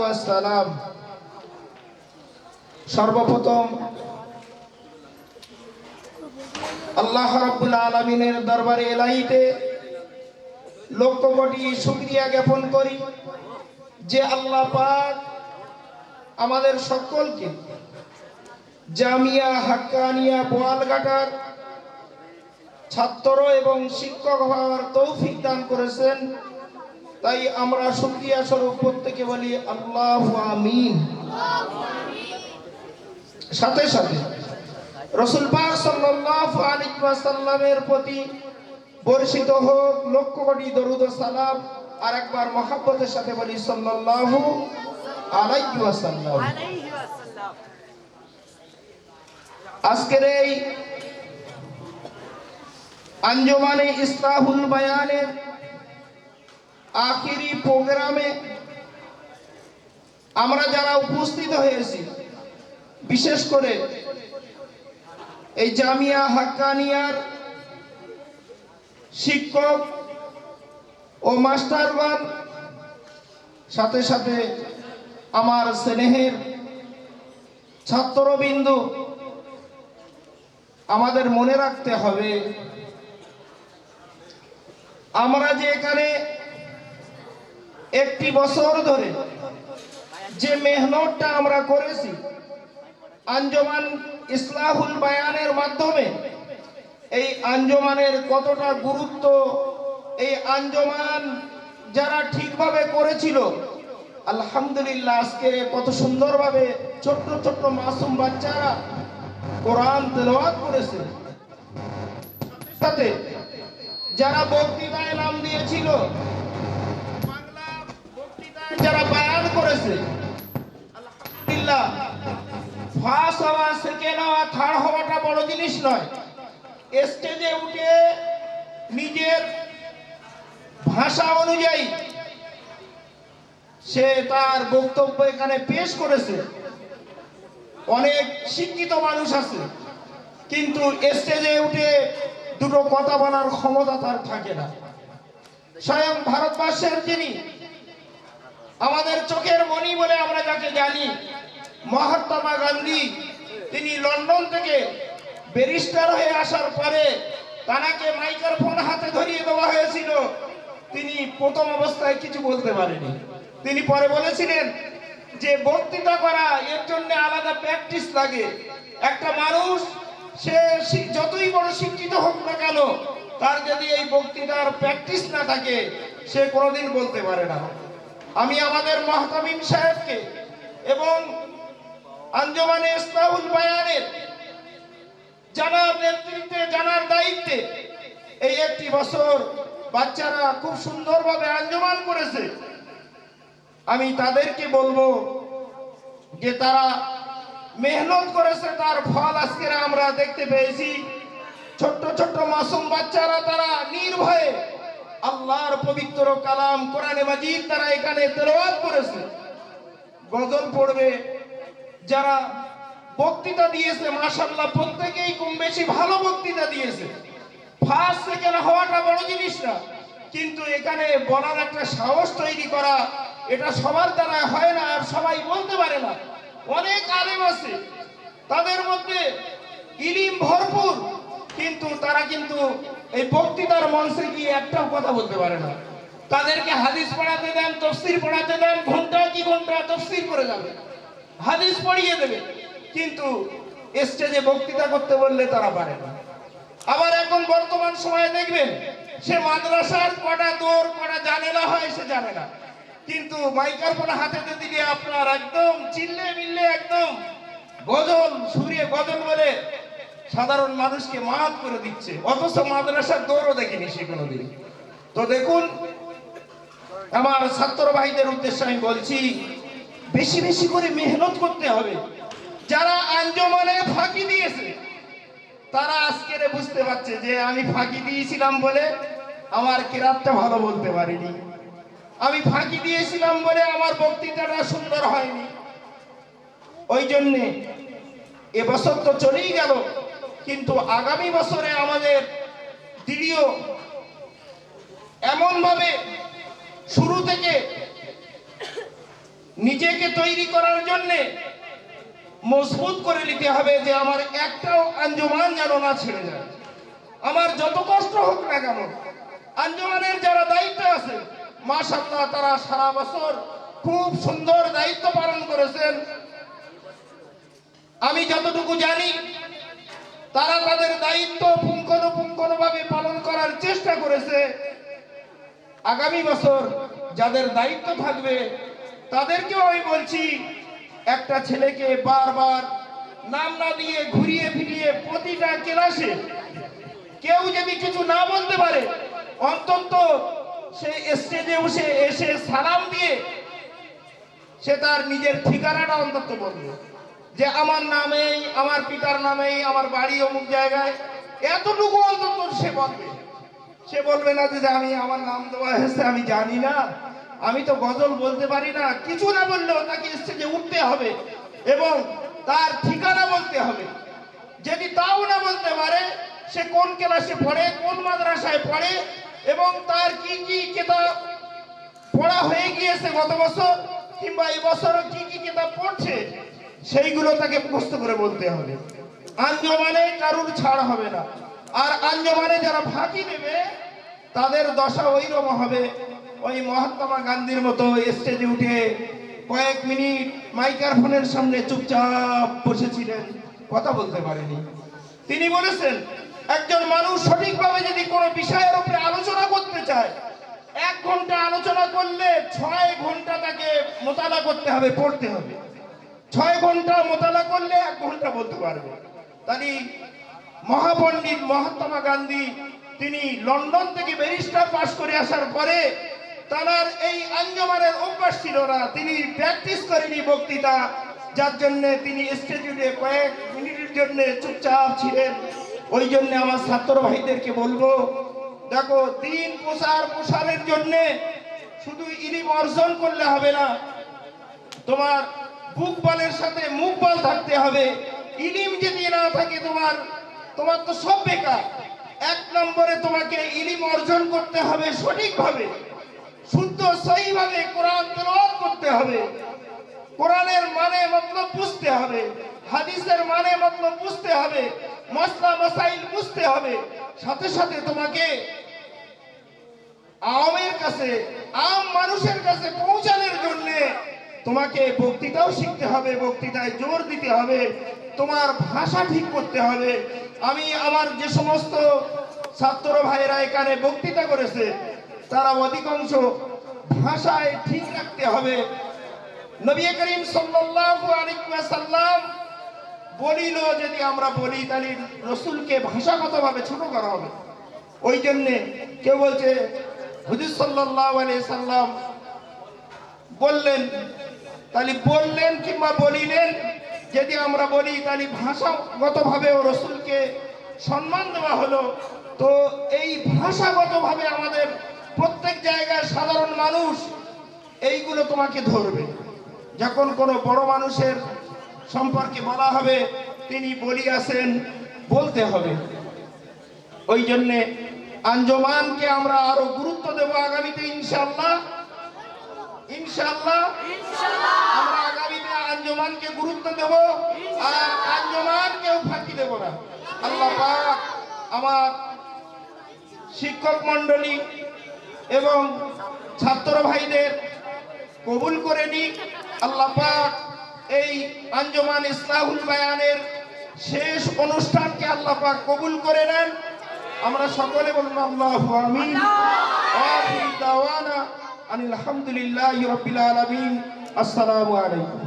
ওয়াসসালাম। সর্বপ্রথম আল্লাহ রাব্বুল আলামিনের দরবারে এলাহিতে লক্ষ কোটি শুকরিয়া জ্ঞাপন করি যে আল্লাহ পাক আমাদের সকলকে জামিয়া হাক্কানিয়া বোয়ালঘাটার ছাত্র এবং শিক্ষক হওয়ার তৌফিক দান করেছেন। তাই আমরা শুকরিয়া স্বরূপ প্রত্যেকে বলি আল্লাহু আমিন। সাথে সাথে রাসূল পাক সাল্লাল্লাহু আলাইহি ওয়াসাল্লামের প্রতি বর্ষিত হোক লক্ষ কোটি দরুদ ও সালাম। আর একবার মহব্বতের সাথে বলি সাল্লাল্লাহু আলাইহি ওয়াসাল্লাম। আজকের এই আঞ্জুমানে ইসলাহুল বায়ানের আখিরি প্রোগ্রামে আমরা যারা উপস্থিত হয়েছি, বিশেষ করে এই জামিয়া হাক্কানিয়ার শিক্ষক ও মাস্টারগণ, সাথে সাথে আমার স্নেহের ছাত্রবৃন্দ, আমাদের মনে রাখতে হবে আমরা যে এখানে একটি বছর ধরে যে মেহনতটা আমরা করেছি আঞ্জুমান ইসলাহুল বায়ানের মাধ্যমে, এই আঞ্জুমানের কতটা গুরুত্ব, এই আঞ্জুমান যারা ঠিকভাবে করেছিল আলহামদুলিল্লাহ আজকে কত সুন্দরভাবে ছোট্ট ছোট্ট মাসুম বাচ্চারা কোরআন তেলাওয়াত করেছে। সাথে যারা বক্তৃতায় নাম দিয়েছিল, বাংলা বক্তৃতায় যারা বায়ান করেছে, আলহামদুলিল্লাহ ফার্স্ট হওয়া, সেকেন্ড হওয়া, থার্ড হওয়াটা বড় জিনিস নয়। স্টেজে উঠে নিজের ভাষা অনুযায়ী সে তার বক্তব্য এখানে পেশ করেছে। অনেক শিক্ষিত মানুষ আছে কিন্তু স্টেজে উঠে দুটো কথা বলার ক্ষমতা তার থাকে না। স্বয়ং ভারতবর্ষের যিনি আমাদের চোখের মণি বলে আমরা যাকে জানি, মহাত্মা গান্ধী, তিনি লন্ডন থেকে ব্যারিস্টার হয়ে আসার পরে তাকে মাইক্রোফোন হাতে ধরিয়ে দেওয়া হয়েছিল। তিনি প্রথম অবস্থায় কিছু বলতে পারেনি। তিনি পরে বলেছিলেন যে বক্তৃতা করা এর জন্য আলাদা প্র্যাকটিস লাগে। একটা মানুষ সে যতই বড় শিক্ষিত হোক না কেন, তার যদি এই বক্তৃতার প্র্যাকটিস না থাকে সে কোনোদিন বলতে পারে না। আমি আমাদের মুহতামিম সাহেবকে এবং আঞ্জুমানে ইসলাহুল বায়ানের জানার নেতৃত্বে, জানার দায়িত্বে এই একটি বছর বাচ্চারা খুব সুন্দরভাবে আঞ্জুমান করেছে, আমি তাদেরকে বলবো যে তারা মেহনত করেছে, তার ফল আজকে আমরা দেখতে পেয়েছি। ছোট্ট ছোট্ট মাসুম বাচ্চারা তারা নির্ভয়ে আল্লাহর পবিত্র কালাম কোরআনে মাজিদ তারা এখানে তেলাওয়াত করেছে। গজল পড়বে, যারা বক্তৃতা দিয়েছে মাশাআল্লাহ প্রত্যেকেই কম বেশি ভালো বক্তৃতা দিয়েছে। ফার্স্ট সেকেন্ড হওয়াটা বড় জিনিস না, কিন্তু এখানে বলার একটা সাহস তৈরি করা, এটা সবার দ্বারা হয় না, আর সবাই বলতে পারে না। অনেক আলেম আছে, তাদের মধ্যে ইলম ভরপুর, কিন্তু তারা কিন্তু এই বক্তৃতার মঞ্চে গিয়ে একটাও কথা বলতে পারে না। তাদেরকে হাদিস পড়াতে দেন, তাফসীর পড়াতে দেন, ঘন্টা কি ঘন্টা তাফসীর করে যাবে, হাদিস পড়িয়ে দেবে, কিন্তু স্টেজে বক্তৃতা করতে বললে তারা পারে না। আবার এখন বর্তমান সময়ে দেখবেন সে মাদ্রাসার কটা দৌড় কটা জানেলা হয় সে জানে না, কিন্তু মাইক্রোফোন হাতে দিলে আপনার একদম চিল্লে মিল্লে একদম গজল সুরিয়ে গজল বলে সাধারণ মানুষকে মাত করে দিচ্ছে, অথচ মাদ্রাসার দৌড়ও দেখিনি সে কোনোদিন। তো দেখুন, আমার ছাত্র ভাইদের উদ্দেশ্যে আমি বলছি বেশি বেশি করে মেহনত করতে হবে। যারা আঞ্জুমানে ফাঁকি দিয়েছে তারা আজকে বুঝতে পারছে যে আমি ফাঁকি দিয়েছিলাম বলে আমার কিরাতটা ভালো বলতে পারিনি, আমি ফাঁকি দিয়েছিলাম বলে আমার বক্তৃতাটা সুন্দর হয়নি। ওই জন্যে এবছর তো চলেই গেল, কিন্তু আগামী বছরে আমাদের দৃঢ় এমন ভাবে শুরু থেকে নিজেকে তৈরি করার জন্য মজবুত করে নিতে হবে যে আমার একটাও আঞ্জুমান যেন না ছেড়ে যায়। আমার যত কষ্ট হোক না কেন, আঞ্জুমানের যারা দায়িত্ব আছে মাশাআল্লাহ তারা সারা বছর খুব সুন্দর দায়িত্ব পালন করেছেন। আমি যতটুকু জানি তারা তাদের দায়িত্ব পুঙ্খানুপুঙ্খভাবে পালন করার চেষ্টা করেছে। আগামী বছর যাদের দায়িত্ব থাকবে তাদেরকেও আমি বলছি, একটা ছেলেকে বারবার নাম না দিয়ে ঘুরিয়ে ফিরিয়ে প্রতিটা ক্লাসে কেউ যদি কিছু না বলতে পারে অন্তত সে স্টেজে এসে সালাম দিয়ে সে তার নিজের ঠিকানাটা অন্তত বলবে যে আমার নামেই, আমার পিতার নামেই, আমার বাড়ি অমুক জায়গায়, এতটুকু অন্তত সে বলবে। সে বলবে না যে আমি আমার নাম দেওয়া হয়েছে আমি জানি না, আমি তো গজল বলতে পারি না। কিছু না বললেও তাকে স্টেজে উঠতে হবে এবং তার ঠিকানা বলতে হবে। যদি তাও না বলতে পারে সে কোন ক্লাসে পড়ে, কোন মাদ্রাসায় পড়ে এবং তার কি কি কিতাব পড়া হয়ে গিয়েছে গত বছর কিংবা এই বছরও কি কি কিতাব পড়ছে সেইগুলো তাকে মুখস্থ করে বলতে হবে। আঞ্জমানে কারুর ছাড় হবে না। আর আঞ্জমানে যারা ফাঁকি দেবে তাদের দশা ওইরকম হবে, ওই মহাত্মা গান্ধীর মতো স্টেজে উঠে কয়েক মিনিট মাইক্রোফোনের সামনে চুপচাপ বসেছিলেন, কথা বলতে পারেনি। তিনি বলেছেন একজন মানুষ সঠিকভাবে যদি কোনো বিষয়ের উপরে আলোচনা করতে চায় 1 ঘন্টা আলোচনা করলে 6 ঘন্টা তাকে মোতালা করতে হবে, পড়তে হবে। 6 ঘন্টা মোতালা করলে 1 ঘন্টা বলতে পারবে। তাই মহাপণ্ডিত মহাত্মা গান্ধী তিনি লন্ডন থেকে ব্যারিস্টার পাশ করে আসার পরে তার এই আঞ্জমানের অভ্যাস ছিল না, তিনি প্র্যাকটিস করেনি বক্তৃতা, যার জন্য তিনি স্টেজে কয়েক মিনিটের জন্য চুপচাপ ছিলেন। ওই জন্য আমার ছাত্র ভাইদেরকে বলবো, দেখো দিন প্রসারের জন্য শুধু ইলম অর্জন করলে হবে না, তোমার বুক বলের সাথে মুখ বল থাকতে হবে। ইলম যদি না থাকে তোমার তো সব বেকার। 1 নম্বরে তোমাকে ইলম অর্জন করতে হবে সঠিকভাবে, শুদ্ধ সহিভাবে কোরআন তেলাওয়াত করতে হবে, কোরআনের মানে মতলব বুঝতে হবে, হাদিসের মানে মতলব বুঝতে হবে, মাসলা মাসাইল বুঝতে হবে। সাথে সাথে তোমাকে আওয়ামের কাছে, আম মানুষের কাছে পৌঁছানোর জন্য তোমাকে বক্তৃতাও শিখতে হবে, বক্তৃতায় জোর দিতে হবে, তোমার ভাষা ঠিক করতে হবে। আমি আমার যে সমস্ত ছাত্র ভাইয়েরা এখানে বক্তৃতা করেছে তারা অধিকাংশ ভাষায় ঠিক রাখতে হবে। নবী করিম সাল্লাল্লাহু আলাইহি ওয়াসাল্লাম বলিল যদি আমরা বলি তাহলে রাসূলকে ভাষাগতভাবে ছোট করা হবে। ওই জন্য কেউ বলছে হুজুর সাল্লাল্লাহু আলাইহি সাল্লাম বললেন, তাহলে বললেন কিংবা বলিলেন, যদি আমরা বলি তাহলে ভাষাগতভাবে রাসূলকে সম্মান দেওয়া হলো। তো এই ভাষাগতভাবে আমাদের প্রত্যেক জায়গায় সাধারণ মানুষ এইগুলো তোমাকে ধরবে। যখন কোনো বড় মানুষের সম্পর্কে বলা হবে তিনি বলিয়াছেন, বলতে হবে। ওই জন্য আঞ্জমানকে আমরা আরো গুরুত্ব দেব আগামীতে ইনশাআল্লাহ। ইনশাআল্লাহ আমরা আগামীতে আঞ্জমানকে গুরুত্ব দেব আর আঞ্জমানকেও ফাঁকি দেব না। আল্লাহ পাক আমার শিক্ষক মন্ডলী এবং ছাত্র ভাইদের কবুল করে নিক। আল্লাহ পাক এই আঞ্জমান ইসলাহুল বায়ানের শেষ অনুষ্ঠানকে আল্লাহ পাক কবুল করে নেন। আমরা সকলে বলুন আল্লাহু আমিন। আখির দাওয়ানা আনিল হামদুলিল্লাহি রাব্বিল আলামিন। আসসালামু আলাইকুম।